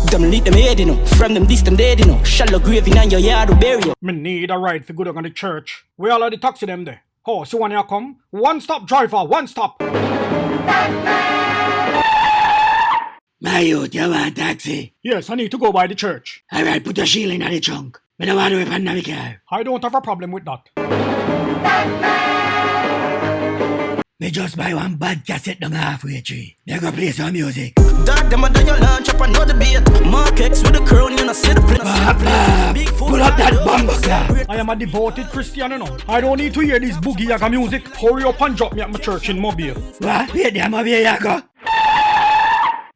them lit them head, you know. From them this them dead, you know. Shallow grave in your yard will bury you. Me need a ride for good on the church. We all are the taxi them there. Oh, so when you come, one stop driver, one stop. My youth, you want taxi? Yes, I need to go by the church. Alright, put your shield in the trunk. Me don't want to whip on my car. I don't have a problem with that. Me just buy one bad cassette down halfway tree. They go play some music. Dark them a done your lunch up another beat. Mark X with the crown, you know, see the place. Pull up that bumper clap. I am a devoted Christian, you know. I don't need to hear this boogie yaga music. Hurry up and drop me at my church in Mobile. What? Wait there, Mobile yaga.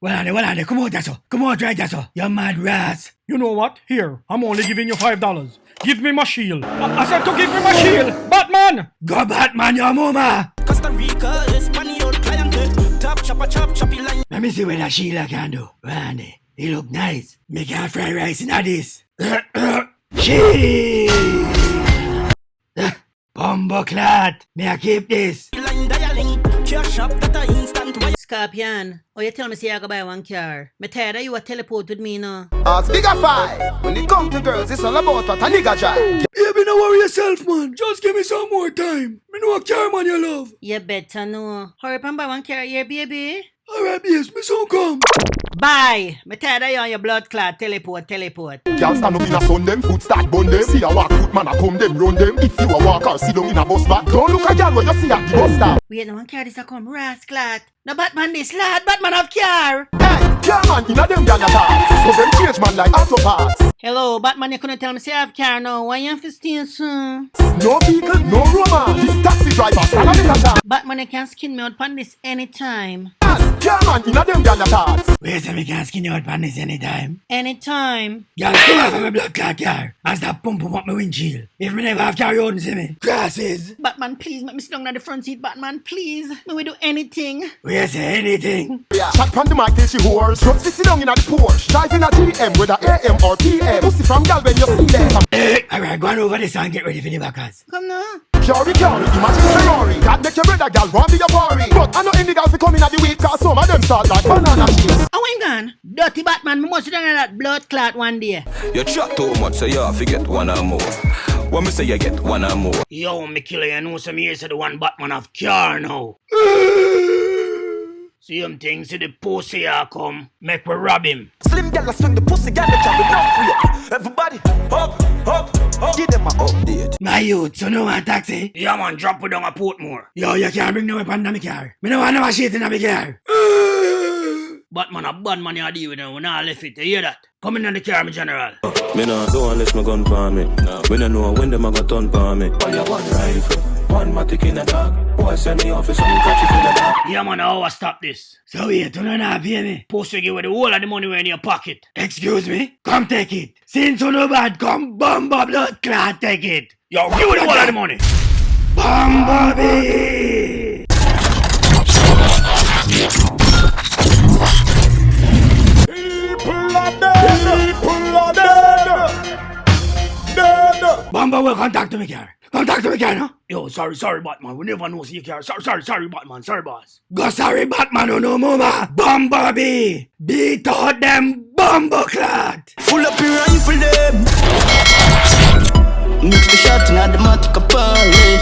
Well on there, come out there, so. Come out right there, so. You mad ras. You know what? Here, I'm only giving you $5. Give me my shield. I said to give me my shield. Batman! Go Batman, your mama. Costa Rica, Espanol, client. Top chopper, choppy line. Let me see what that shield can do. Randy, he look nice. Make a fried rice in this. Shield! Bumbo clat. May I keep this? Scorpion, oh you tell me say I go buy one car. Me tired of you a teleport with me now. It's bigger five. When it come to girls, it's all about what a nigga drive. You be no worry yourself, man. Just give me some more time. Me know a car man you love. You better know. Hurry up and buy one car here, baby. Alright, yes, me soon come. Bye. Me tired of you on your blood clot teleport. Girls stand up in a sun them, foot start bun them. See a walk foot man a come them, run them. If you a walk or sit down in a bus back, don't look a girl when you see at the bus stop. Wait, no one car this a come, rascal. No Batman this lad, Batman have car. Hey, car man in a them girl attack. So them change man like auto parts. Hello, Batman, you couldn't tell me say I have car now. Why you have to stay soon? No vehicle, no romance. This taxi driver, stand a little time. Batman, you can skin me out on this anytime. Car man in a them girl attack. Wait till me can skin you out pan this anytime. Anytime. Y'all come off of my blood clot car and stop pumping up my windshield. If me never have carry on, see me. Grasses. Batman, please, make me sit down on the front seat, Batman, please. Me will do anything. We say anything. Shot from the mic till she whores. Just sit down in a the Porsche. Drive in a GM, whether AM or PM. Pussy from gal when you see them. Alright, go on over this and get ready for the backers. Come now. Carry, imagine Ferrari. God make your brother gal want be your party. But I know any gal fi come in at the week, cause some of them start like banana chips. Oh, when gone? Dirty Batman, me must sit down on that blood clot one day. You chat too much, so you have to get one or more. When me say you get one or more. Yo, me killer, you know some years of the one Batman have car now. Same thing, see the pussy here come, make we rob him. Slim gal a swing the pussy, gal the can be enough for you. Everybody, up, give them a update. My youth, so no one taxi? Yeah man, drop it down a Portmore. Yo, you can't bring no weapon in my car. Me no want no shit in my car. Batman a bad man you deal with him, we not left it, you hear that? Come in the car, my general. Me no do unless my gun for me. Me no know when them a got turn for me. All you one rifle, one matic in the dog. Boy send me off for some catch you in the dog. Yeah man, how I stop this? So wait, you don't have pay me? Post you give with the whole of the money in your pocket. Excuse me? Come take it. Since you no bad, come bumba blood clot take it. Yo, give me the whole of the money. Bumblebee! Bumba will contact me car. Contact me car, no? Yo, sorry Batman. We never know see your car. Sorry Batman. Sorry boss. Go sorry Batman, no mama. Bumblebee. Beat out them bumbo clot. Full up your rifle them. Mix the shot in the matic party.